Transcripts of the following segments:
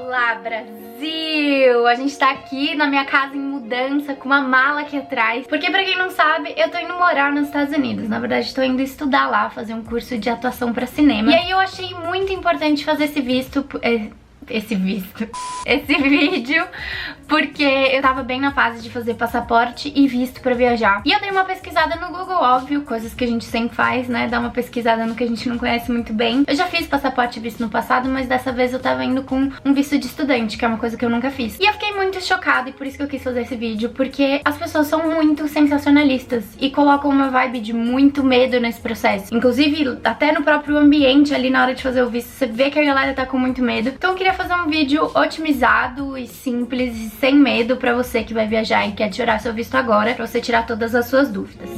Olá, Brasil! A gente tá aqui na minha casa em mudança, com uma mala aqui atrás. Porque pra quem não sabe, eu tô indo morar nos Estados Unidos. Na verdade, tô indo estudar lá, fazer um curso de atuação pra cinema. E aí eu achei muito importante fazer esse vídeo, porque eu tava bem na fase de fazer passaporte e visto pra viajar. E eu dei uma pesquisada no Google, óbvio, coisas que a gente sempre faz, né? Dar uma pesquisada no que a gente não conhece muito bem. Eu já fiz passaporte e visto no passado, mas dessa vez eu tava indo com um visto de estudante, que é uma coisa que eu nunca fiz. E eu fiquei muito chocada e por isso que eu quis fazer esse vídeo, porque as pessoas são muito sensacionalistas e colocam uma vibe de muito medo nesse processo. Inclusive, até no próprio ambiente ali na hora de fazer o visto, você vê que a galera tá com muito medo. Então eu queria fazer um vídeo otimizado e simples e sem medo pra você que vai viajar e quer tirar seu visto agora, pra você tirar todas as suas dúvidas.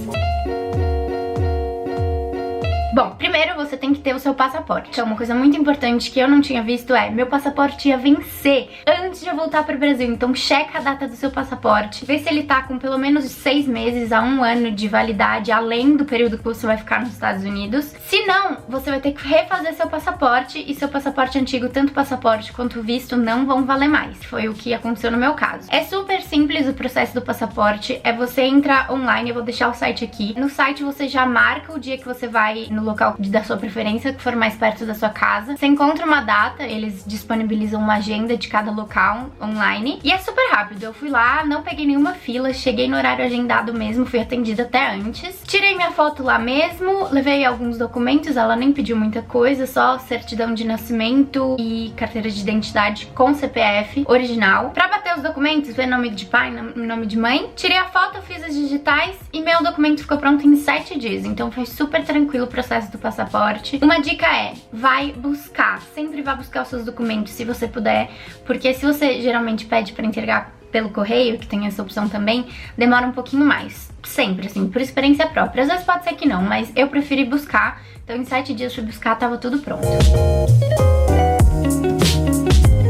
Bom, primeiro você tem que ter o seu passaporte. Então, uma coisa muito importante que eu não tinha visto é: meu passaporte ia vencer antes de eu voltar pro Brasil. Então checa a data do seu passaporte, vê se ele tá com pelo menos 6 meses a 1 ano de validade, além do período que você vai ficar nos Estados Unidos. Se não, você vai ter que refazer seu passaporte, e seu passaporte antigo, tanto o passaporte quanto o visto, não vão valer mais. Foi o que aconteceu no meu caso. É super simples o processo do passaporte, é você entrar online, eu vou deixar o site aqui. No site você já marca o dia que você vai no local da sua preferência, que for mais perto da sua casa. Você encontra uma data, eles disponibilizam uma agenda de cada local online e é super rápido. Eu fui lá, não peguei nenhuma fila, cheguei no horário agendado mesmo, fui atendida até antes. Tirei minha foto lá mesmo, levei alguns documentos, ela nem pediu muita coisa, só certidão de nascimento e carteira de identidade com CPF original. Pra bater os documentos, ver nome de pai, nome de mãe, tirei a foto, fiz as digitais e meu documento ficou pronto em 7 dias. Então foi super tranquilo o processo do passaporte. Uma dica é: vai buscar, sempre vá buscar os seus documentos se você puder, porque se você geralmente pede pra entregar pelo correio, que tem essa opção também, demora um pouquinho mais. Sempre, assim, por experiência própria. Às vezes pode ser que não, mas eu preferi buscar. Então em 7 dias fui buscar, tava tudo pronto.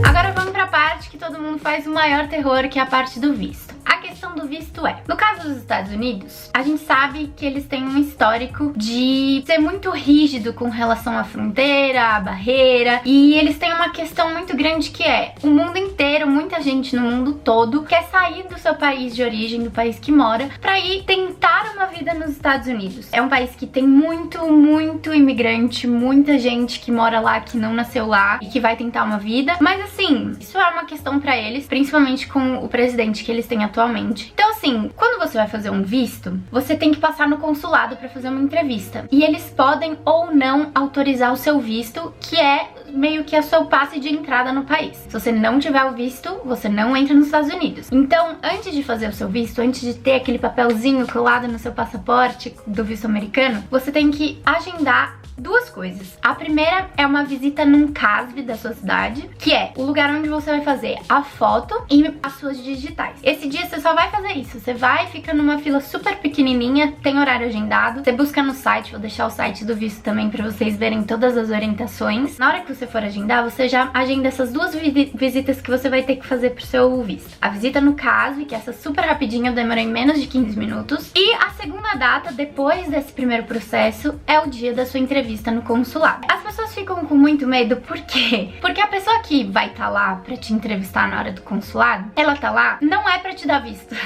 Agora vamos pra parte que todo mundo faz o maior terror, que é a parte do visto. A questão do visto é: no caso dos Estados Unidos, a gente sabe que eles têm um histórico de ser muito rígido com relação à fronteira, à barreira, e eles têm uma questão muito grande que é: o mundo inteiro, muita gente no mundo todo quer sair do seu país de origem, do país que mora, pra ir tentar uma vida nos Estados Unidos. É um país que tem muito imigrante, muita gente que mora lá, que não nasceu lá e que vai tentar uma vida, mas assim, isso é uma questão pra eles, principalmente com o presidente que eles têm atualmente. Então assim, quando você vai fazer um visto, você tem que passar no consulado pra fazer uma entrevista. E eles podem ou não autorizar o seu visto, que é meio que o seu passe de entrada no país. Se você não tiver o visto, você não entra nos Estados Unidos. Então, antes de fazer o seu visto, antes de ter aquele papelzinho colado no seu passaporte do visto americano, você tem que agendar duas coisas. A primeira é uma visita num CASV da sua cidade, que é o lugar onde você vai fazer a foto e as suas digitais. Esse dia você só vai fazer isso. Você vai, fica numa fila super pequenininha, tem horário agendado. Você busca no site, vou deixar o site do visto também pra vocês verem todas as orientações. Na hora que você for agendar, você já agenda essas duas visitas que você vai ter que fazer pro seu visto. A visita no CASV, que é essa super rapidinha, demora em menos de 15 minutos. E a segunda data, depois desse primeiro processo, é o dia da sua entrevista no consulado. As pessoas ficam com muito medo, por quê? Porque a pessoa que vai estar lá pra te entrevistar na hora do consulado, ela tá lá não é pra te dar visto.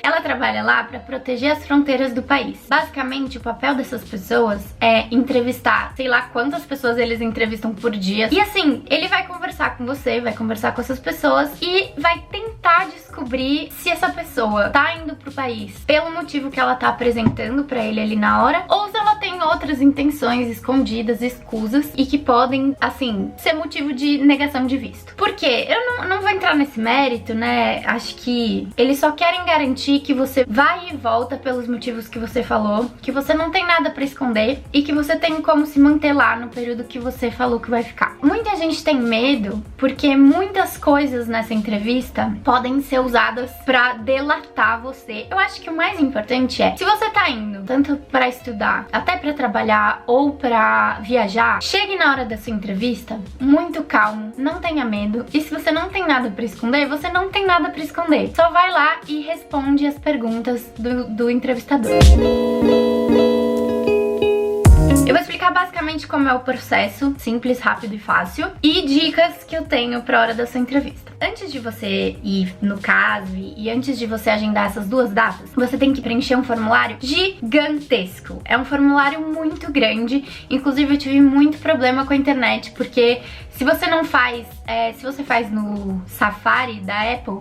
Ela trabalha lá pra proteger as fronteiras do país. Basicamente, o papel dessas pessoas é entrevistar, sei lá quantas pessoas eles entrevistam por dia. E assim, ele vai conversar com você, vai conversar com essas pessoas e vai tentar descobrir se essa pessoa tá indo pro país pelo motivo que ela tá apresentando pra ele ali na hora, ou se ela tem outras intenções escondidas, escusas, e que podem, assim, ser motivo de negação de visto. Por quê? Eu não vou entrar nesse mérito, né? Acho que eles só querem garantir que você vai e volta pelos motivos que você falou, que você não tem nada pra esconder e que você tem como se manter lá no período que você falou que vai ficar. Muita gente tem medo porque muitas coisas nessa entrevista podem ser usadas pra delatar você. Eu acho que o mais importante é: se você tá indo tanto pra estudar, até pra trabalhar ou pra viajar, chegue na hora da sua entrevista muito calmo, não tenha medo. E se você não tem nada pra esconder, você não tem nada pra esconder. Só vai lá e responde as perguntas do entrevistador. Eu vou explicar explicar basicamente como é o processo, simples, rápido e fácil, e dicas que eu tenho pra hora da sua entrevista. Antes de você ir no CASV e antes de você agendar essas duas datas, você tem que preencher um formulário gigantesco. É um formulário muito grande, inclusive eu tive muito problema com a internet, porque se você não faz, se você faz no Safari da Apple,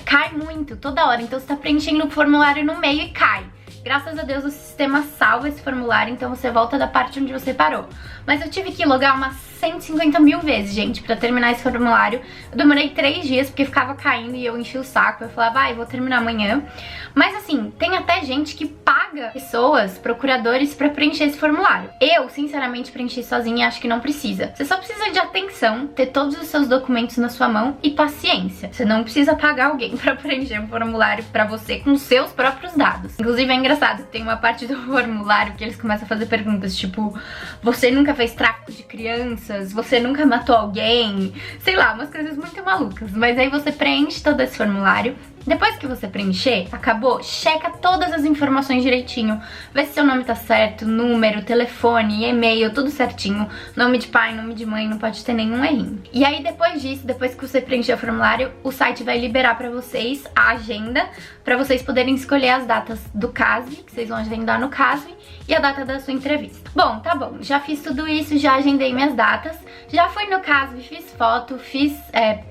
cai muito, toda hora, então você tá preenchendo o formulário no meio e cai. Graças a Deus o sistema salva esse formulário, então você volta da parte onde você parou. Mas eu tive que logar umas 150 mil vezes, gente, pra terminar esse formulário. Eu demorei 3 dias porque ficava caindo e eu enchi o saco. Eu falava, eu vou terminar amanhã. Mas assim, tem até gente que paga pessoas, procuradores, pra preencher esse formulário. Eu, sinceramente, preenchi sozinha e acho que não precisa. Você só precisa de atenção, ter todos os seus documentos na sua mão e paciência. Você não precisa pagar alguém pra preencher um formulário pra você com seus próprios dados. Inclusive é engraçado, tem uma parte do formulário que eles começam a fazer perguntas, tipo, você nunca fez tráfico de crianças, você nunca matou alguém, sei lá, umas coisas muito malucas. Mas aí você preenche todo esse formulário. Depois que você preencher, acabou, checa todas as informações direitinho, vê se seu nome tá certo, número, telefone, e-mail, tudo certinho, nome de pai, nome de mãe, não pode ter nenhum errinho. E aí depois disso, depois que você preencher o formulário, o site vai liberar pra vocês a agenda, pra vocês poderem escolher as datas do CASV, que vocês vão agendar no CASV, e a data da sua entrevista. Bom, tá bom, já fiz tudo isso, já agendei minhas datas, já fui no CASV, fiz foto, fiz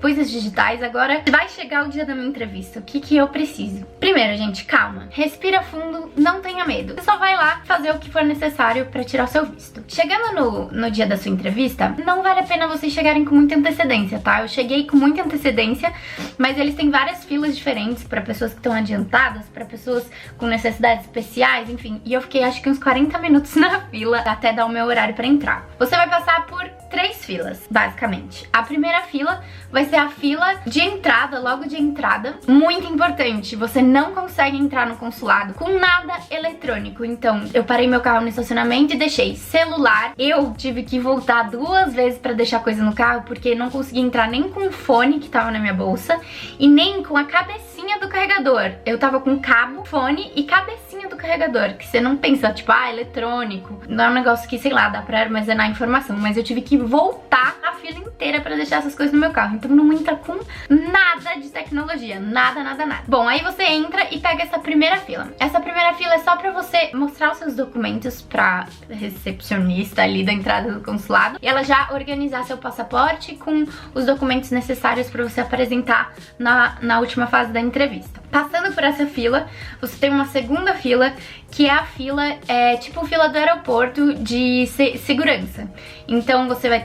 coisas digitais, agora vai chegar o dia da minha entrevista. O que eu preciso? Primeiro, gente, calma. Respira fundo, não tenha medo. Você só vai lá fazer o que for necessário pra tirar o seu visto. Chegando no dia da sua entrevista, não vale a pena vocês chegarem com muita antecedência, tá? Eu cheguei com muita antecedência, mas eles têm várias filas diferentes pra pessoas que estão adiantadas, pra pessoas com necessidades especiais, enfim. E eu fiquei acho que uns 40 minutos na fila até dar o meu horário pra entrar. Você vai passar por 3 filas, basicamente. A primeira fila vai ser a fila de entrada, logo de entrada. Muito importante, você não consegue entrar no consulado com nada eletrônico. Então, eu parei meu carro no estacionamento e deixei celular. Eu tive que voltar 2 vezes pra deixar coisa no carro, porque não consegui entrar nem com o fone que tava na minha bolsa e nem com a cabecinha do carregador. Eu tava com cabo, fone e cabecinha do carregador, que você não pensa, tipo, eletrônico. Não é um negócio que, sei lá, dá pra armazenar informação, mas eu tive que voltar a fila inteira pra deixar essas coisas no meu carro. Então não entra com nada de tecnologia, nada, nada, nada. Bom, aí você entra e pega essa primeira fila. Essa primeira fila é só pra você mostrar os seus documentos pra recepcionista ali da entrada do consulado e ela já organizar seu passaporte com os documentos necessários pra você apresentar na última fase da entrevista. Passando por essa fila, você tem uma segunda fila, que é a fila, tipo fila do aeroporto de segurança. Então você vai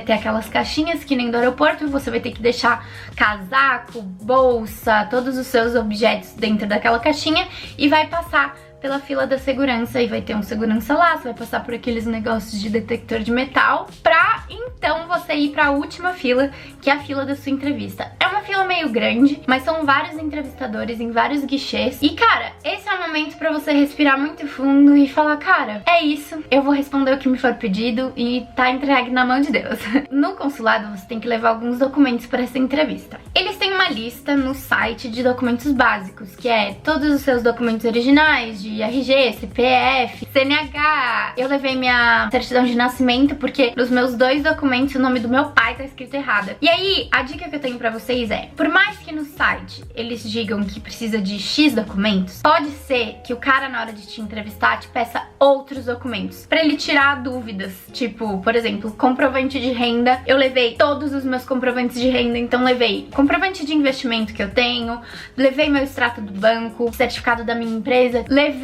ter aquelas caixinhas que nem do aeroporto, você vai ter que deixar casaco, bolsa, todos os seus objetos dentro daquela caixinha e vai passar pela fila da segurança e vai ter um segurança lá, você vai passar por aqueles negócios de detector de metal pra então você ir pra última fila, que é a fila da sua entrevista. É uma fila meio grande, mas são vários entrevistadores em vários guichês e cara, esse é o momento pra você respirar muito fundo e falar, cara, é isso, eu vou responder o que me for pedido e tá entregue na mão de Deus. No consulado você tem que levar alguns documentos pra essa entrevista. Eles têm uma lista no site de documentos básicos, que é todos os seus documentos originais, de RG, CPF, CNH. Eu levei minha certidão de nascimento porque nos meus 2 documentos o nome do meu pai tá escrito errado. E aí, a dica que eu tenho pra vocês é, por mais que no site eles digam que precisa de X documentos, pode ser que o cara na hora de te entrevistar te peça outros documentos pra ele tirar dúvidas. Tipo, por exemplo, comprovante de renda. Eu levei todos os meus comprovantes de renda, então levei comprovante de investimento que eu tenho, levei meu extrato do banco, certificado da minha empresa, levei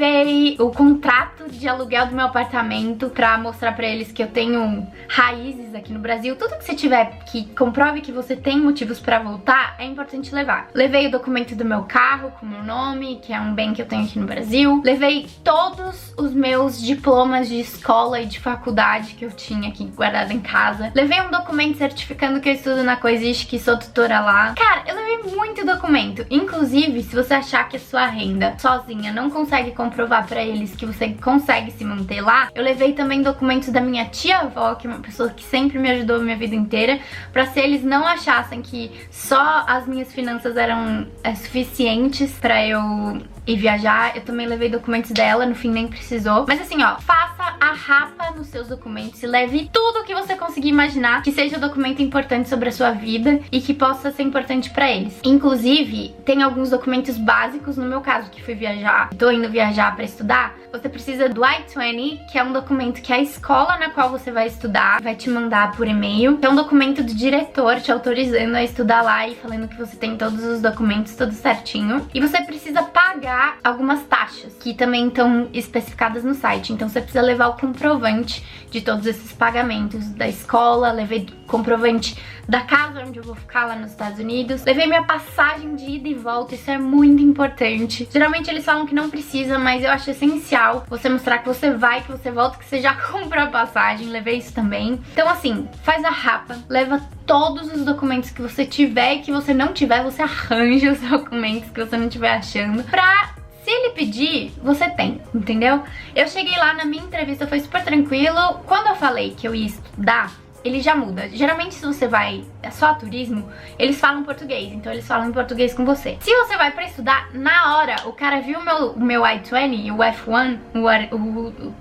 o contrato de aluguel do meu apartamento pra mostrar pra eles que eu tenho raízes aqui no Brasil. Tudo que você tiver que comprove que você tem motivos pra voltar, é importante levar. Levei o documento do meu carro com o meu nome, que é um bem que eu tenho aqui no Brasil. Levei todos os meus diplomas de escola e de faculdade que eu tinha aqui guardado em casa. Levei um documento certificando que eu estudo na Coexiste, que sou tutora lá. Cara, eu levei muito documento. Inclusive, se você achar que a sua renda sozinha não consegue comprovar pra eles que você consegue se manter lá, eu levei também documentos da minha tia-avó, que é uma pessoa que sempre me ajudou a minha vida inteira, pra se eles não achassem que só as minhas finanças eram suficientes pra eu ir viajar. Eu também levei documentos dela, no fim nem precisou. Mas assim, ó, faça a rapa nos seus documentos e leve tudo que você conseguir imaginar que seja documento importante sobre a sua vida e que possa ser importante pra eles. Inclusive, tem alguns documentos básicos, no meu caso, que fui viajar, tô indo viajar pra estudar, você precisa do I-20, que é um documento que a escola na qual você vai estudar vai te mandar por e-mail, que é um documento do diretor te autorizando a estudar lá e falando que você tem todos os documentos, tudo certinho. E você precisa pagar algumas taxas, que também estão especificadas no site. Então você precisa levar o comprovante de todos esses pagamentos da escola, levei comprovante da casa onde eu vou ficar lá nos Estados Unidos, levei minha passagem de ida e volta, isso é muito importante. Geralmente eles falam que não precisa, mas eu acho essencial você mostrar que você vai, que você volta, que você já comprou a passagem, levei isso também. Então assim, faz a rapa, leva todos os documentos que você tiver e que você não tiver, você arranja os documentos que você não estiver achando pra... Se ele pedir, você tem, entendeu? Eu cheguei lá na minha entrevista, foi super tranquilo. Quando eu falei que eu ia estudar, ele já muda. Geralmente se você vai só turismo, eles falam português, então eles falam em português com você. Se você vai pra estudar, na hora, o cara viu o meu I-20, o F1,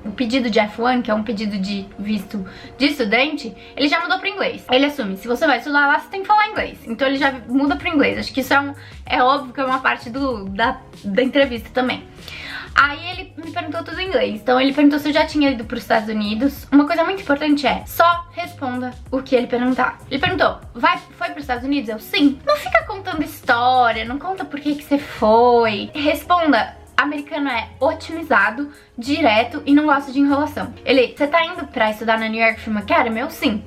o pedido de F1, que é um pedido de visto de estudante, ele já mudou pro inglês. Ele assume, se você vai estudar lá, você tem que falar inglês. Então ele já muda pro inglês. Acho que isso é óbvio que é uma parte da entrevista também. Aí ele me perguntou tudo em inglês. Então ele perguntou se eu já tinha ido para os Estados Unidos. Uma coisa muito importante é, só responda o que ele perguntar. Ele perguntou, foi para os Estados Unidos? Eu, sim. Não fica contando história, não conta por que você foi. Responda. Americano é otimizado, direto e não gosta de enrolação. Ele, você tá indo pra estudar na New York Film Academy? Eu, sim.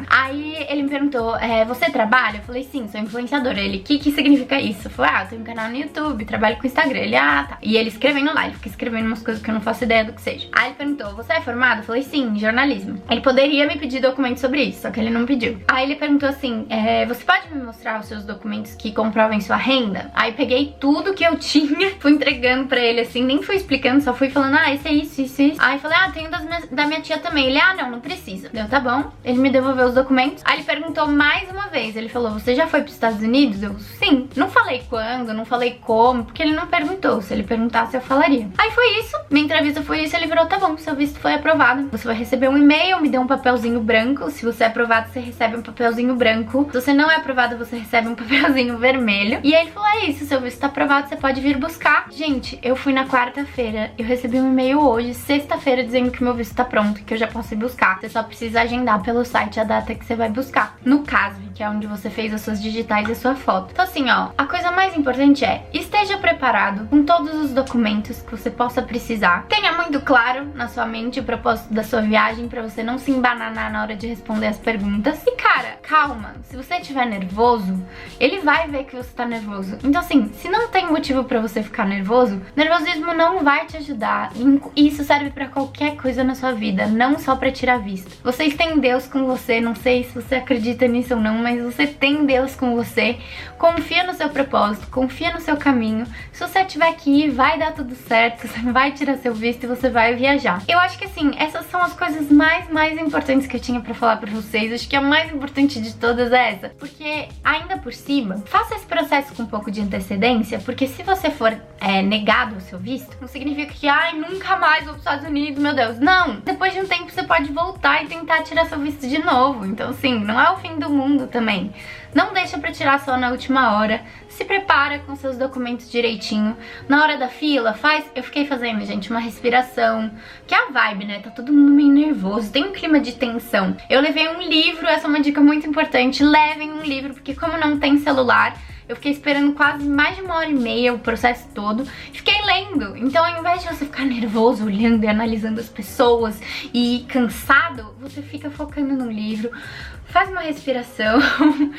Aí ele me perguntou, você trabalha? Eu falei, sim, sou influenciadora. Ele, que significa isso? Eu falei, eu tenho um canal no YouTube, trabalho com Instagram. Ele, tá. E ele escrevendo lá, ele fica escrevendo umas coisas que eu não faço ideia do que seja. Aí ele perguntou, você é formado? Eu falei, sim, em jornalismo. Ele poderia me pedir documentos sobre isso, só que ele não pediu. Aí ele perguntou assim, você pode me mostrar os seus documentos que comprovem sua renda? Aí peguei tudo que eu tinha, fui entregando pra ele assim, nem fui explicando, só fui falando, esse é isso, isso, isso. Aí falei, tenho da minha tia também. Ele, não precisa. Deu, tá bom. Ele me devolveu os documentos. Aí ele perguntou mais uma vez, ele falou, você já foi pros Estados Unidos? Eu, sim. Não falei quando, não falei como, porque ele não perguntou. Se ele perguntasse, eu falaria. Aí foi isso, minha entrevista foi isso, ele virou, tá bom, seu visto foi aprovado. Você vai receber um e-mail, me deu um papelzinho branco. Se você é aprovado, você recebe um papelzinho branco. Se você não é aprovado, você recebe um papelzinho vermelho. E aí ele falou, é isso, seu visto tá aprovado, você pode vir buscar. Gente, eu fui na quarta-feira, eu recebi um e-mail hoje, sexta-feira, dizendo que meu visto tá pronto, que eu já posso ir buscar. Você só precisa agendar pelo site a data que você vai buscar. No Casvi, que é onde você fez as suas digitais e a sua foto. Então assim, a coisa mais importante é, esteja preparado com todos os documentos que você possa precisar. Tenha muito claro na sua mente o propósito da sua viagem, pra você não se embananar na hora de responder as perguntas. E cara, calma, se você estiver nervoso, ele vai ver que você tá nervoso. Então assim, se não tem motivo pra você ficar nervoso, nervosismo não vai te ajudar. E isso serve pra qualquer coisa na sua vida, não só pra tirar visto. Vocês têm Deus com você, não sei se você acredita nisso ou não, mas você tem Deus com você. Confia no seu propósito, confia no seu caminho. Se você tiver que ir, vai dar tudo certo, você vai tirar seu visto e você vai viajar. Eu acho que assim, essas são as coisas mais importantes que eu tinha pra falar pra vocês. Acho que a mais importante de todas é essa, porque ainda por cima, faça esse processo com um pouco de antecedência, porque se você for negado o seu visto, não significa que, nunca mais vou pros Estados Unidos, meu Deus. Não! Depois de um tempo você pode voltar e tentar tirar seu visto de novo. Então, assim, não é o fim do mundo também. Não deixa pra tirar só na última hora. Se prepara com seus documentos direitinho. Na hora da fila, eu fiquei fazendo, gente, uma respiração. Que é a vibe, né? Tá todo mundo meio nervoso. Tem um clima de tensão. Eu levei um livro, essa é uma dica muito importante. Levem um livro, porque como não tem celular, eu fiquei esperando quase mais de 1h30 o processo todo. Fiquei lendo. Então, ao invés de você ficar nervoso, olhando e analisando as pessoas e cansado, você fica focando no livro. Faz uma respiração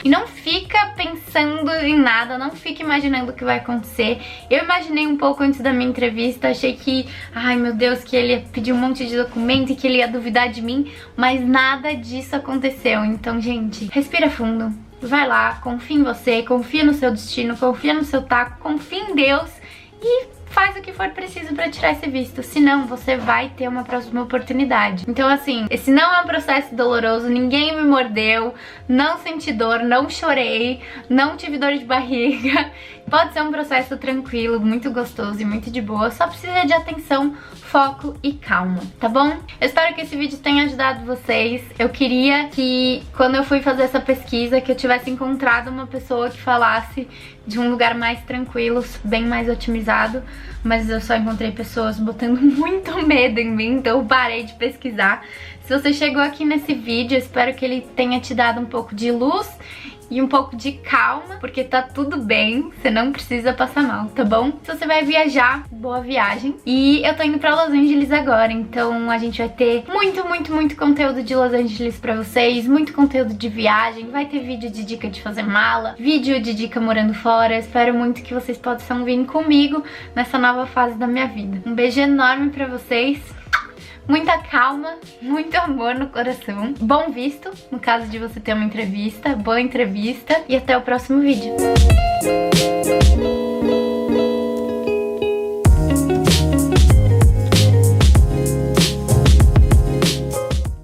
e não fica pensando em nada, não fica imaginando o que vai acontecer. Eu imaginei um pouco antes da minha entrevista, achei que, meu Deus, que ele ia pedir um monte de documento e que ele ia duvidar de mim, mas nada disso aconteceu. Então, gente, respira fundo. Vai lá, confia em você, confia no seu destino, confia no seu taco, confia em Deus e faz o que for preciso pra tirar esse visto. Senão, você vai ter uma próxima oportunidade. Então, assim, esse não é um processo doloroso, ninguém me mordeu, não senti dor, não chorei, não tive dor de barriga. Pode ser um processo tranquilo, muito gostoso e muito de boa, só precisa de atenção, foco e calma, tá bom? Eu espero que esse vídeo tenha ajudado vocês. Eu queria que, quando eu fui fazer essa pesquisa, que eu tivesse encontrado uma pessoa que falasse de um lugar mais tranquilo, bem mais otimizado, mas eu só encontrei pessoas botando muito medo em mim, então eu parei de pesquisar. Se você chegou aqui nesse vídeo, eu espero que ele tenha te dado um pouco de luz e um pouco de calma, porque tá tudo bem, você não precisa passar mal, tá bom? Se você vai viajar, boa viagem. E eu tô indo pra Los Angeles agora, então a gente vai ter muito conteúdo de Los Angeles pra vocês, muito conteúdo de viagem, vai ter vídeo de dica de fazer mala, vídeo de dica morando fora. Espero muito que vocês possam vir comigo nessa nova fase da minha vida. Um beijo enorme pra vocês. Muita calma, muito amor no coração. Bom visto, no caso de você ter uma entrevista. Boa entrevista e até o próximo vídeo.